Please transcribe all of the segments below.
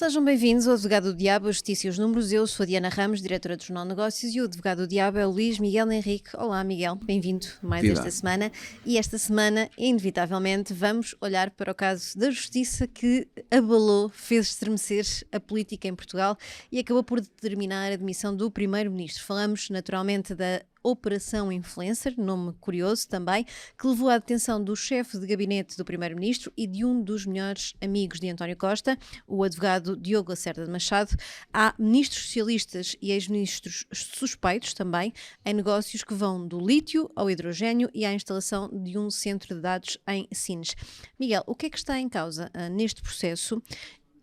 Sejam bem-vindos ao Advogado do Diabo, a Justiça e os Números. Eu sou a Diana Ramos, diretora do Jornal Negócios, e o Advogado do Diabo é o Luís Miguel Henrique. Olá, Miguel, bem-vindo mais esta semana. E esta semana, inevitavelmente, vamos olhar para o caso da Justiça que abalou, fez estremecer a política em Portugal e acabou por determinar a demissão do Primeiro-Ministro. Falamos, naturalmente, da Operação Influencer, nome curioso também, que levou à detenção do chefe de gabinete do Primeiro-Ministro e de um dos melhores amigos de António Costa, o advogado Diogo Lacerda de Machado. Há ministros socialistas e ex-ministros suspeitos também em negócios que vão do lítio ao hidrogênio e à instalação de um centro de dados em Sines. Miguel, o que é que está em causa neste processo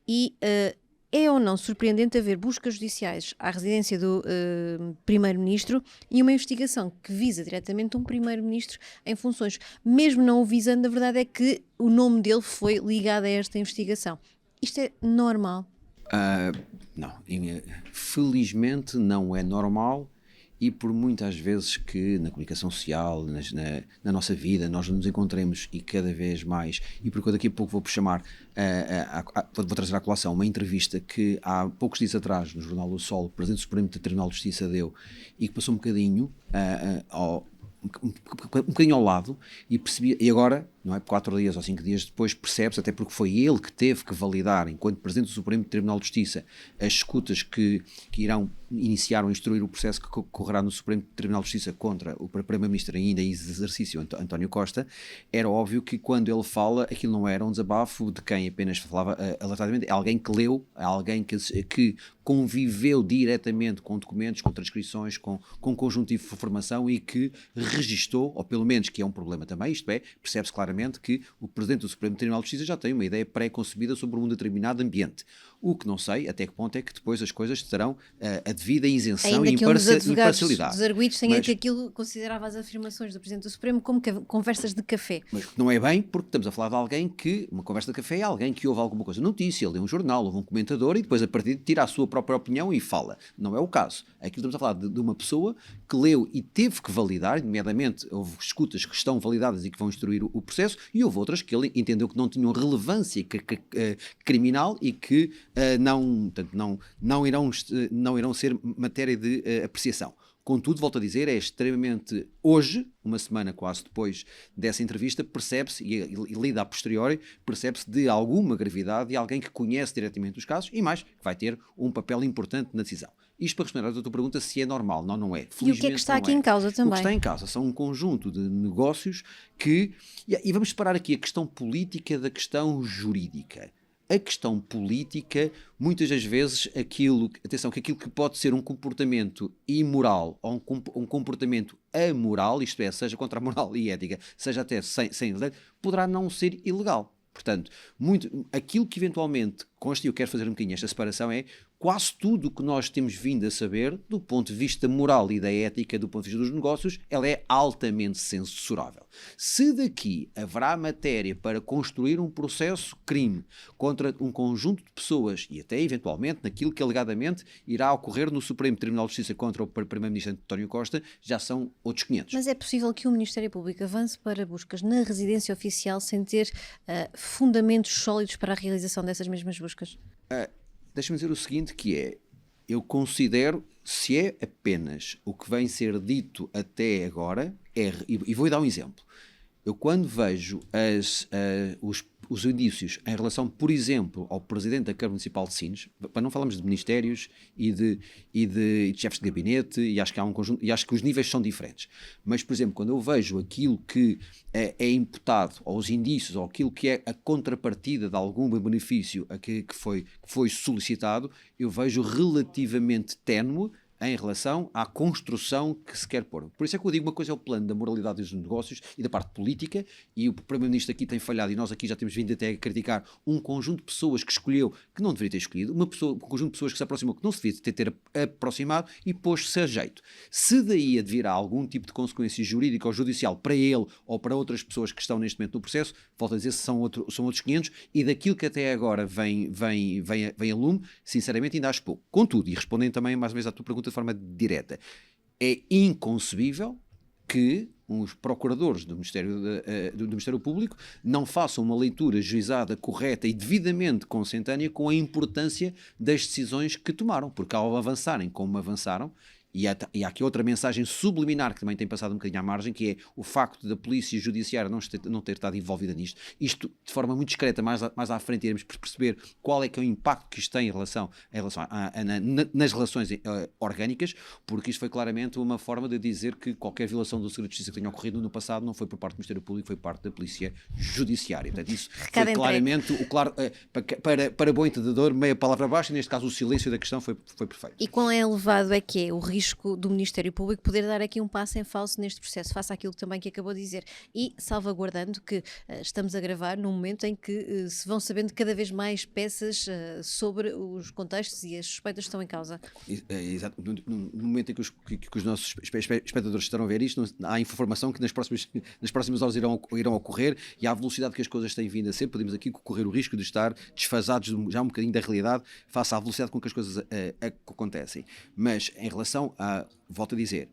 e é ou não surpreendente haver buscas judiciais à residência do Primeiro-Ministro e uma investigação que visa diretamente um Primeiro-Ministro em funções? Mesmo não o visando, a verdade é que o nome dele foi ligado a esta investigação. Isto é normal? Não, felizmente não é normal. E por muitas vezes que na comunicação social, na nossa vida, nós nos encontremos e cada vez mais, e porque eu daqui a pouco vou chamar, vou trazer à colação uma entrevista que há poucos dias atrás no Jornal do Sol o Presidente do Supremo Tribunal de Justiça deu e que passou um bocadinho ao lado e percebi, e agora, não é, 4 dias ou 5 dias depois percebe-se, até porque foi ele que teve que validar, enquanto Presidente do Supremo Tribunal de Justiça, as escutas que irão iniciar ou instruir o processo que correrá no Supremo Tribunal de Justiça contra o Primeiro-Ministro ainda em exercício, António Costa. Era óbvio que quando ele fala, aquilo não era um desabafo de quem apenas falava alertadamente, é alguém que leu, é alguém que conviveu diretamente com documentos, com transcrições, com um conjunto de informação e que registou, ou pelo menos que é um problema também, isto é, percebe-se claramente que o Presidente do Supremo Tribunal de Justiça já tem uma ideia pré-concebida sobre um determinado ambiente. O que não sei até que ponto é que depois as coisas terão a devida isenção e imparcialidade. Dos arguidos tenham que aquilo considerava as afirmações do Presidente do Supremo como conversas de café. Mas não é bem, porque estamos a falar de alguém que, uma conversa de café é alguém que ouve alguma coisa, notícia, ele lê um jornal, ouve um comentador e depois a partir de tira a sua própria opinião e fala. Não é o caso. Aqui estamos a falar de uma pessoa que leu e teve que validar, nomeadamente houve escutas que estão validadas e que vão instruir o processo, e houve outras que ele entendeu que não tinham relevância criminal e que não irão ser matéria de apreciação. Contudo, volto a dizer, é extremamente hoje, uma semana quase depois dessa entrevista, percebe-se, e lida a posteriori, percebe-se de alguma gravidade de alguém que conhece diretamente os casos e mais, que vai ter um papel importante na decisão. Isto para responder à tua pergunta se é normal. Não, não é. E o que é que está aqui em causa também? O que está em causa são um conjunto de negócios que... E vamos separar aqui a questão política da questão jurídica. A questão política, muitas das vezes, aquilo que pode ser um comportamento imoral ou um comportamento amoral, isto é, seja contra a moral e ética, seja até sem lei, poderá não ser ilegal. Portanto, aquilo que eventualmente consta, e eu quero fazer um bocadinho esta separação, é quase tudo o que nós temos vindo a saber, do ponto de vista moral e da ética, do ponto de vista dos negócios, ela é altamente censurável. Se daqui haverá matéria para construir um processo crime contra um conjunto de pessoas e até eventualmente naquilo que alegadamente irá ocorrer no Supremo Tribunal de Justiça contra o Primeiro-Ministro António Costa, já são outros 500. Mas é possível que o Ministério Público avance para buscas na residência oficial sem ter fundamentos sólidos para a realização dessas mesmas buscas? Deixa-me dizer o seguinte, que é, eu considero, se é apenas o que vem ser dito até agora, e vou dar um exemplo. Eu quando vejo os indícios em relação, por exemplo, ao Presidente da Câmara Municipal de Sines, para não falarmos de ministérios e de chefes de gabinete, e acho que há um conjunto, e acho que os níveis são diferentes, mas, por exemplo, quando eu vejo aquilo que é imputado, ou os indícios, ou aquilo que é a contrapartida de algum benefício que foi solicitado, eu vejo relativamente ténue em relação à construção que se quer pôr. Por isso é que eu digo, uma coisa é o plano da moralidade dos negócios e da parte política, e o Primeiro-Ministro aqui tem falhado, e nós aqui já temos vindo até a criticar um conjunto de pessoas que escolheu, que não deveria ter escolhido, um conjunto de pessoas que se aproximou, que não se devia ter aproximado, e pôs-se a jeito. Se daí advirá algum tipo de consequência jurídica ou judicial para ele ou para outras pessoas que estão neste momento no processo, volto a dizer, são outros 500, e daquilo que até agora vem a lume, sinceramente ainda acho pouco. Contudo, e respondendo também mais uma vez à tua pergunta de forma direta, é inconcebível que os procuradores do Ministério Público não façam uma leitura juizada, correta e devidamente consentânea com a importância das decisões que tomaram, porque ao avançarem como avançaram, e há aqui outra mensagem subliminar que também tem passado um bocadinho à margem, que é o facto da polícia judiciária não ter estado envolvida nisto. Isto, de forma muito discreta, mais à frente iremos perceber qual é que é o impacto que isto tem nas relações orgânicas, porque isto foi claramente uma forma de dizer que qualquer violação do segredo de justiça que tenha ocorrido no passado não foi por parte do Ministério Público, foi por parte da polícia judiciária. Portanto, isso foi claramente, para bom entendedor, meia palavra abaixo, e neste caso o silêncio da questão foi perfeito. E quão elevado é que é o risco do Ministério Público poder dar aqui um passo em falso neste processo, face àquilo também que acabou de dizer, e salvaguardando que estamos a gravar num momento em que se vão sabendo cada vez mais peças sobre os contextos e as suspeitas que estão em causa. Exato. No momento em que os nossos espectadores estarão a ver isto, há informação que nas próximas horas irão ocorrer, e à velocidade que as coisas têm vindo a ser, podemos aqui correr o risco de estar desfasados já um bocadinho da realidade face à velocidade com que as coisas acontecem. Mas em relação volto a dizer,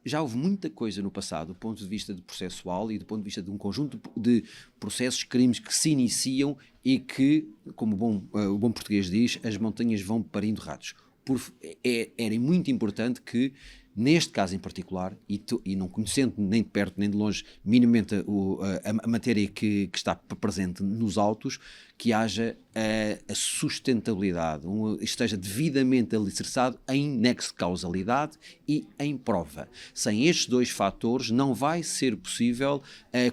já houve muita coisa no passado do ponto de vista processual e do ponto de vista de um conjunto de processos, crimes que se iniciam e que, como o bom português diz, as montanhas vão parindo ratos. Era muito importante que, neste caso em particular, e não conhecendo nem de perto nem de longe minimamente a matéria que está presente nos autos, que haja a sustentabilidade, esteja devidamente alicerçado em nexo de causalidade e em prova. Sem estes dois fatores não vai ser possível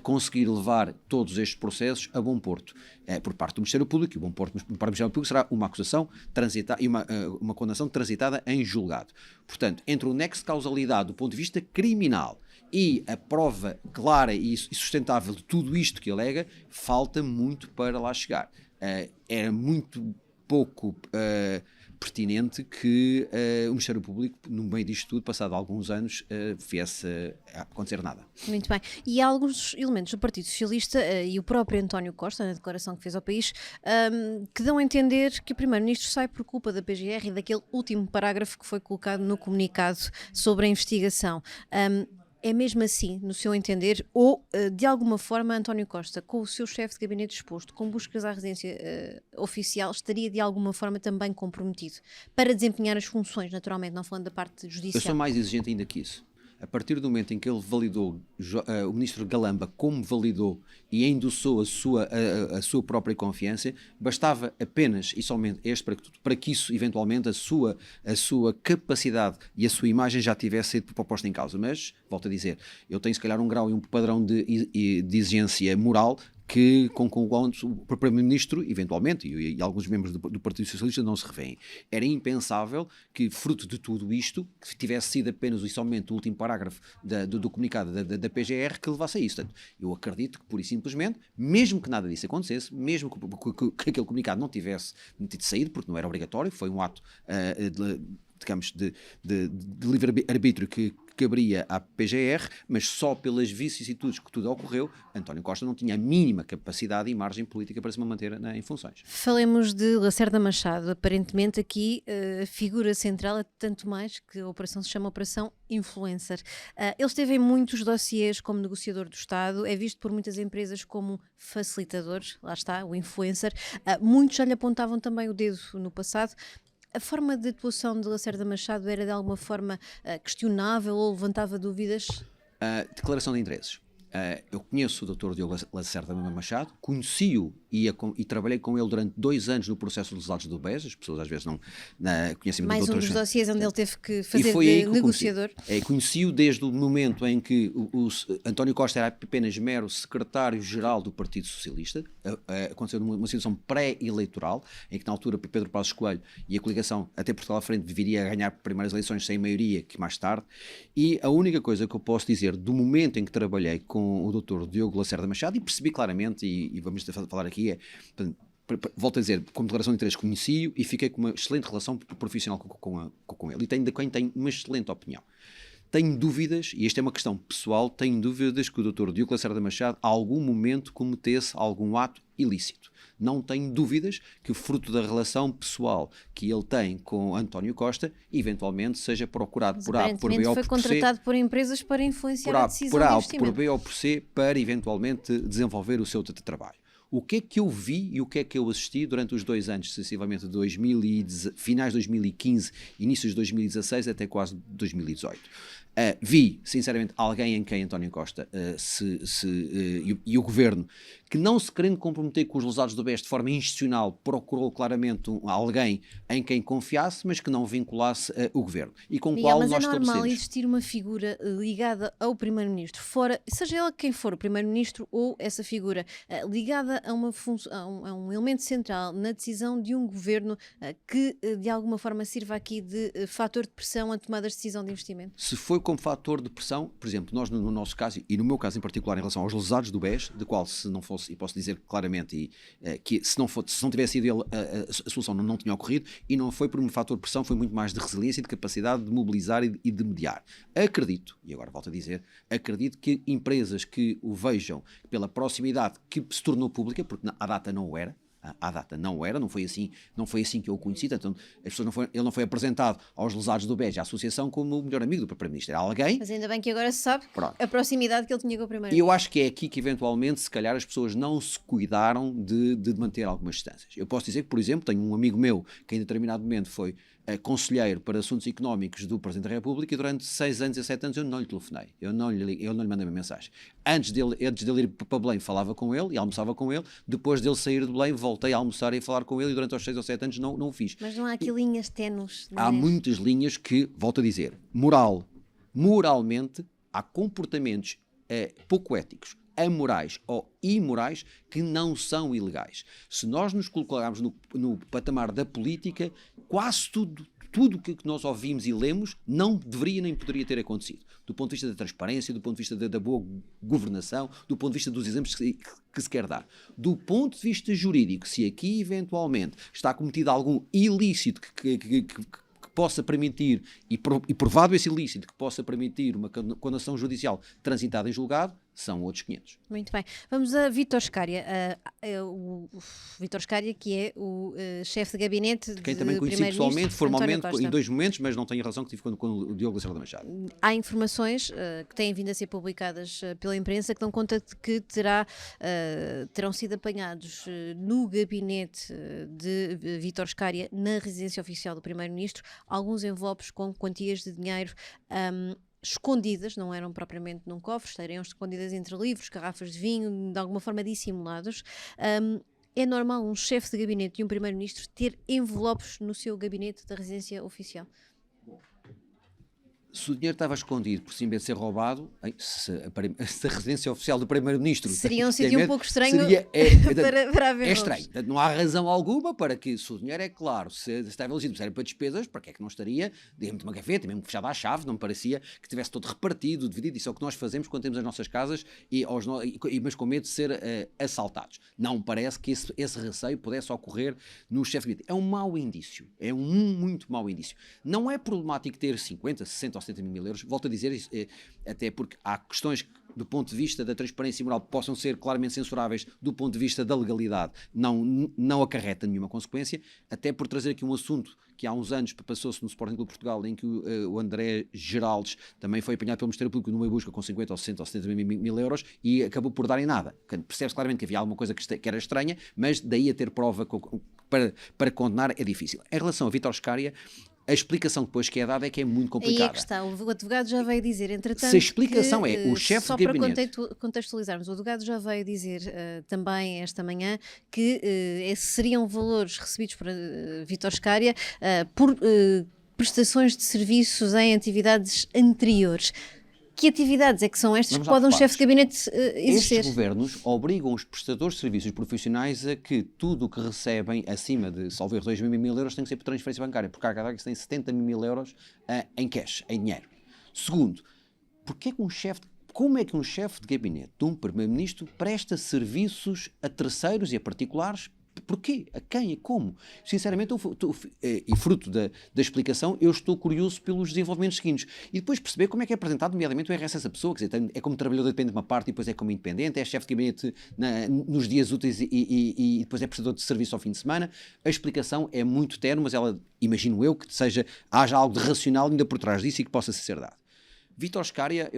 conseguir levar todos estes processos a bom porto. Por parte do Ministério Público, e o bom porto para o Ministério Público será uma acusação transitada e uma condenação transitada em julgado. Portanto, entre o nexo de causalidade do ponto de vista criminal e a prova clara e sustentável de tudo isto que alega, falta muito para lá chegar. Era muito pouco pertinente que o Ministério Público, no meio disto tudo, passado alguns anos, viesse a acontecer nada. Muito bem. E há alguns elementos do Partido Socialista e o próprio António Costa, na declaração que fez ao país, que dão a entender que o Primeiro-Ministro sai por culpa da PGR e daquele último parágrafo que foi colocado no comunicado sobre a investigação. É mesmo assim, no seu entender, ou de alguma forma António Costa, com o seu chefe de gabinete exposto, com buscas à residência oficial, estaria de alguma forma também comprometido para desempenhar as funções, naturalmente, não falando da parte judicial? Eu sou mais exigente ainda que isso. A partir do momento em que ele validou, o ministro Galamba, como validou e endossou a sua própria confiança, bastava apenas e somente para que isso, eventualmente, a sua capacididade e a sua imagem já tivesse sido proposta em causa. Mas, volto a dizer, eu tenho se calhar um grau e um padrão de exigência moral que com o Primeiro-Ministro, eventualmente, e alguns membros do Partido Socialista não se revêem. Era impensável que, fruto de tudo isto, que tivesse sido apenas e somente o último parágrafo do comunicado da PGR que levasse a isso. Portanto, eu acredito que, pura e simplesmente, mesmo que nada disso acontecesse, mesmo que aquele comunicado não tivesse saído, porque não era obrigatório, foi um ato digamos, de livre-arbítrio que caberia à PGR, mas só pelas vicissitudes que tudo ocorreu, António Costa não tinha a mínima capacidade e margem política para se manter em funções. Falemos de Lacerda Machado. Aparentemente aqui a figura central é tanto mais que a operação se chama Operação Influencer. Ele esteve em muitos dossiês como negociador do Estado, é visto por muitas empresas como facilitador, lá está, o influencer. Muitos já lhe apontavam também o dedo no passado. A forma de atuação de Lacerda Machado era de alguma forma questionável ou levantava dúvidas? Declaração de interesses. Eu conheço o Dr. Diogo Lacerda Machado, conheci-o e trabalhei com ele durante 2 anos no processo dos autos do BES. As pessoas às vezes não conhecem mais muito. Mais um dos dossiês onde ele teve que fazer de negociador. Conheci-o desde o momento em que o António Costa era apenas mero secretário-geral do Partido Socialista. Aconteceu numa situação pré-eleitoral, em que na altura Pedro Passos Coelho e a coligação até Portugal à frente viria a ganhar primeiras eleições sem maioria, que mais tarde. E a única coisa que eu posso dizer do momento em que trabalhei com o Dr. Diogo Lacerda Machado, e percebi claramente, e vamos falar aqui, volto a dizer, como declaração de interesse, conheci-o e fiquei com uma excelente relação profissional com ele, e tenho uma excelente opinião. tenho dúvidas, e esta é uma questão pessoal, tenho dúvidas que o Dr. Diogo Lacerda Machado a algum momento cometesse algum ato ilícito. Não tenho dúvidas que, fruto da relação pessoal que ele tem com António Costa, eventualmente seja procurado por A, por B ou por C. Foi contratado por empresas para influenciar a decisão de investimento. Por B ou por C, para eventualmente desenvolver o seu trabalho. O que é que eu vi e o que é que eu assisti durante os 2 anos, sucessivamente de finais de 2015, inícios de 2016 até quase 2018? Vi, sinceramente, alguém em quem António Costa e o governo, que não se querendo comprometer com os lesados do BES de forma institucional, procurou claramente alguém em quem confiasse, mas que não vinculasse o governo. E com o qual nós estabelecemos. Mas é normal existir uma figura ligada ao Primeiro-Ministro, fora, seja ela quem for o Primeiro-Ministro ou essa figura, ligada a um elemento central na decisão de um governo que de alguma forma sirva aqui de fator de pressão à tomada de decisão de investimento? Se foi como fator de pressão, por exemplo, nós no nosso caso, e no meu caso em particular em relação aos lesados do BES, de qual se não fosse, e posso dizer claramente que se não tivesse sido ele, a solução não tinha ocorrido, e não foi por um fator de pressão, foi muito mais de resiliência e de capacidade de mobilizar e de mediar. Acredito, e agora volto a dizer, acredito que empresas que o vejam pela proximidade que se tornou pública, porque à data não o era, não foi assim que eu o conheci, portanto, ele não foi apresentado aos lesados do BES, à associação, como o melhor amigo do Primeiro-Ministro, era alguém. Mas ainda bem que agora se sabe a proximidade que ele tinha com o Primeiro-Ministro. E eu acho que é aqui que eventualmente, se calhar, as pessoas não se cuidaram de manter algumas distâncias. Eu posso dizer que, por exemplo, tenho um amigo meu que em determinado momento foi conselheiro para assuntos económicos do Presidente da República e durante 6 anos e 7 anos eu não lhe telefonei, eu não lhe mandei uma mensagem. Antes dele ir para Belém falava com ele e almoçava com ele, depois dele sair de Belém voltei a almoçar e a falar com ele e durante os 6 ou 7 anos não o fiz. Mas não há aqui linhas ténues? Há muitas linhas que, volto a dizer, moralmente há comportamentos pouco éticos, amorais ou imorais que não são ilegais. Se nós nos colocarmos no patamar da política, quase tudo que nós ouvimos e lemos não deveria nem poderia ter acontecido. Do ponto de vista da transparência, do ponto de vista da boa governação, do ponto de vista dos exemplos que se quer dar. Do ponto de vista jurídico, se aqui eventualmente está cometido algum ilícito que possa permitir, e provado esse ilícito, que possa permitir uma condenação judicial transitada em julgado, são outros 500. Muito bem. Vamos a Vítor Scária. O Vítor Scária, que é o chefe de gabinete de quem também conheci pessoalmente, formalmente, em 2 momentos, mas não tenho razão que tive com o Diogo Lacerda Machado. Há informações que têm vindo a ser publicadas pela imprensa que dão conta de que terão sido apanhados no gabinete de Vítor Scária, na residência oficial do Primeiro-Ministro, alguns envelopes com quantias de dinheiro escondidas, não eram propriamente num cofre, estariam escondidas entre livros, garrafas de vinho, de alguma forma dissimulados. É normal um chefe de gabinete e um primeiro-ministro ter envelopes no seu gabinete da residência oficial? Se o dinheiro estava escondido por cima de ser roubado, se a residência oficial do Primeiro-Ministro... Seria um sítio um pouco estranho para haver. É estranho. Não há razão alguma para que, se o dinheiro é claro, se estava elegido, se era para despesas, para que é que não estaria dentro de uma gaveta, mesmo fechado à chave, não me parecia que tivesse todo repartido, dividido. Isso é o que nós fazemos quando temos as nossas casas, mas com medo de ser assaltados. Não me parece que esse receio pudesse ocorrer no chefe de gabinete. É um mau indício. É um muito mau indício. Não é problemático ter 50, 60 ou 70 mil euros, volto a dizer isso, até porque há questões que, do ponto de vista da transparência moral, possam ser claramente censuráveis do ponto de vista da legalidade, não acarreta nenhuma consequência, até por trazer aqui um assunto que há uns anos passou-se no Sporting Clube de Portugal, em que o André Geraldes também foi apanhado pelo Ministério Público numa busca com 50 ou 60 ou 70 mil euros e acabou por dar em nada. Percebe-se claramente que havia alguma coisa que era estranha, mas daí a ter prova para condenar é difícil. Em relação a Vítor Scária, a explicação depois que é dada é que é muito complicada. Aí é que está, o advogado já veio dizer, entretanto... Se a explicação é o chefe de gabinete... Só para contextualizarmos, o advogado já veio dizer também esta manhã que esses seriam valores recebidos por Vítor Scária por prestações de serviços em atividades anteriores. Que atividades é que são estas que pode um chefe de gabinete exercer? Estes governos obrigam os prestadores de serviços profissionais a que tudo o que recebem acima de, salvo erro, 2 mil euros tem que ser por transferência bancária, porque há cada que se tem 70 mil euros em cash, em dinheiro. Segundo, como é que um chefe de gabinete de um primeiro-ministro presta serviços a terceiros e a particulares Porquê? A quem? A como? Sinceramente, e fruto da explicação, eu estou curioso pelos desenvolvimentos seguintes. E depois perceber como é que é apresentado, nomeadamente, o RS dessa pessoa. Quer dizer, é como trabalhador depende de uma parte e depois é como independente, é chefe de gabinete nos dias úteis e depois é prestador de serviço ao fim de semana. A explicação é muito terno, mas ela, imagino eu, que haja algo de racional ainda por trás disso e que possa ser dado. Vítor Scária,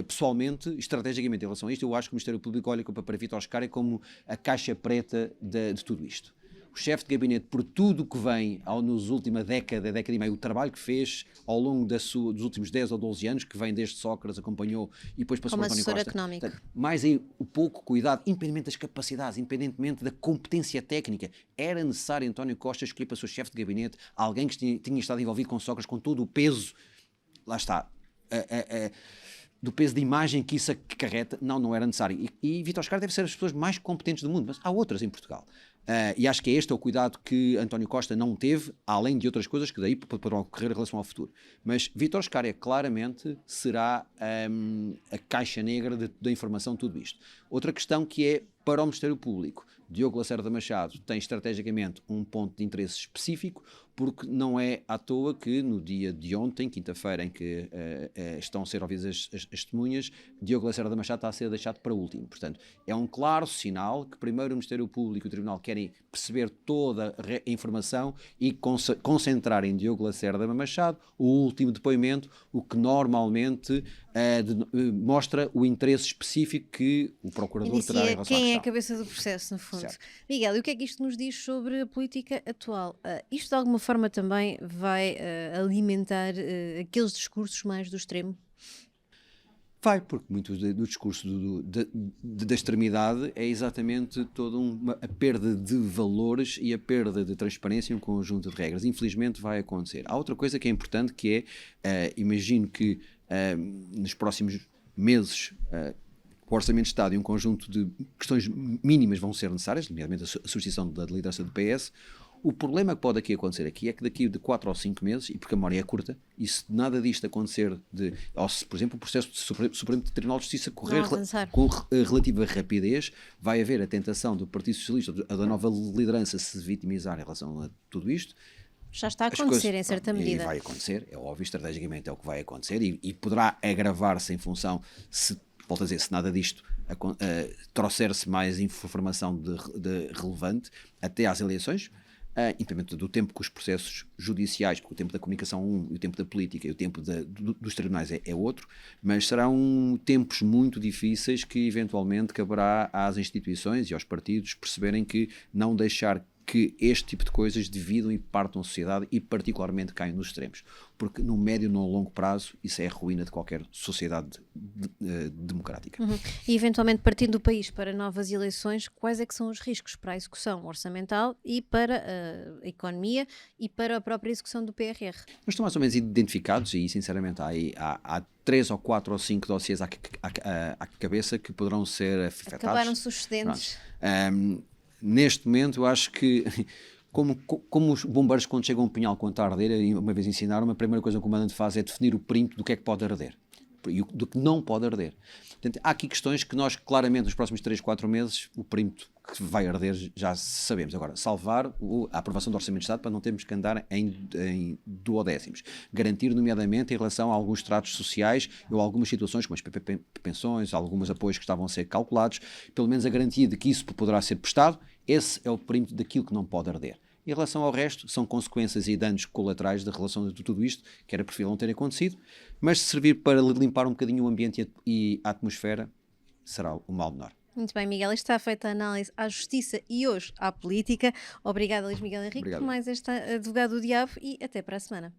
pessoalmente, estrategicamente em relação a isto, eu acho que o Ministério Público olha para Vítor Scária como a caixa preta de tudo isto. O chefe de gabinete, por tudo que vem nos última década e meia, o trabalho que fez ao longo dos últimos 10 ou 12 anos, que vem desde Sócrates, acompanhou e depois passou como para António Costa. económico. Portanto, mais aí o pouco cuidado, independentemente das capacidades, independentemente da competência técnica, era necessário António Costa escolher para o seu chefe de gabinete alguém que tinha estado envolvido com Sócrates, com todo o peso. Lá está, do peso de imagem que isso acarreta, não era necessário. E Vítor Scária deve ser as pessoas mais competentes do mundo, mas há outras em Portugal. E acho que este é o cuidado que António Costa não teve, além de outras coisas que daí poderão ocorrer em relação ao futuro. Mas Vítor Scária claramente será a caixa negra da informação de tudo isto. Outra questão que é para o Ministério Público. Diogo Lacerda Machado tem estrategicamente um ponto de interesse específico, porque não é à toa que no dia de ontem, quinta-feira, em que estão a ser ouvidas as testemunhas, Diogo Lacerda Machado está a ser deixado para último. Portanto, é um claro sinal que primeiro o Ministério Público e o Tribunal querem perceber toda a informação e concentrar em Diogo Lacerda Machado o último depoimento, o que normalmente mostra o interesse específico que o Procurador terá em relação à questão. Quem é a cabeça do processo, no fundo. Certo. Miguel, e o que é que isto nos diz sobre a política atual? Isto de alguma forma também vai alimentar aqueles discursos mais do extremo? Vai, porque muito do discurso da extremidade é exatamente toda a perda de valores e a perda de transparência em um conjunto de regras. Infelizmente vai acontecer. Há outra coisa que é importante que é, imagino que nos próximos meses o Orçamento de Estado e um conjunto de questões mínimas vão ser necessárias, nomeadamente a substituição da liderança do PS. O problema que pode acontecer aqui é que daqui de 4 ou 5 meses, e porque a memória é curta, e se nada disto acontecer, ou se, por exemplo, o processo do Supremo Tribunal de Justiça correr com relativa rapidez, vai haver a tentação do Partido Socialista, da nova liderança, se vitimizar em relação a tudo isto. Já está a acontecer em certa medida. E vai acontecer, é óbvio, estrategicamente é o que vai acontecer, e poderá agravar-se em função, volto a dizer, se nada disto trouxer-se mais informação de relevante até às eleições, independente do tempo que os processos judiciais, porque o tempo da comunicação e o tempo da política e o tempo dos tribunais é outro, mas serão tempos muito difíceis que eventualmente caberá às instituições e aos partidos perceberem que não deixar que este tipo de coisas dividam e partam a sociedade e particularmente caiam nos extremos, porque no médio e no longo prazo isso é a ruína de qualquer sociedade democrática. E eventualmente partindo do país para novas eleições, quais é que são os riscos para a execução orçamental e para a economia e para a própria execução do PRR? Mas estão mais ou menos identificados e sinceramente há 3 ou 4 ou 5 dossiês à cabeça que poderão ser afetados. Acabaram sucedentes. Neste momento, eu acho que, como os bombeiros, quando chegam a um pinhal com a arder, uma vez ensinaram, a primeira coisa que o comandante faz é definir o perímetro do que é que pode arder e do que não pode arder. Portanto, há aqui questões que nós, claramente, nos próximos 3, 4 meses, o perímetro que vai arder já sabemos. Agora, salvar a aprovação do Orçamento de Estado para não termos que andar em duodécimos. Garantir, nomeadamente, em relação a alguns tratos sociais ou algumas situações, como as pensões, alguns apoios que estavam a ser calculados, pelo menos a garantia de que isso poderá ser prestado. Esse é o perímetro daquilo que não pode arder. Em relação ao resto, são consequências e danos colaterais da relação de tudo isto, que era preferível não ter acontecido, mas se servir para limpar um bocadinho o ambiente e a atmosfera, será o mal menor. Muito bem, Miguel. Está feita a análise à justiça e hoje à política. Obrigada, Luís Miguel Henrique, por mais este advogado do diabo e até para a semana.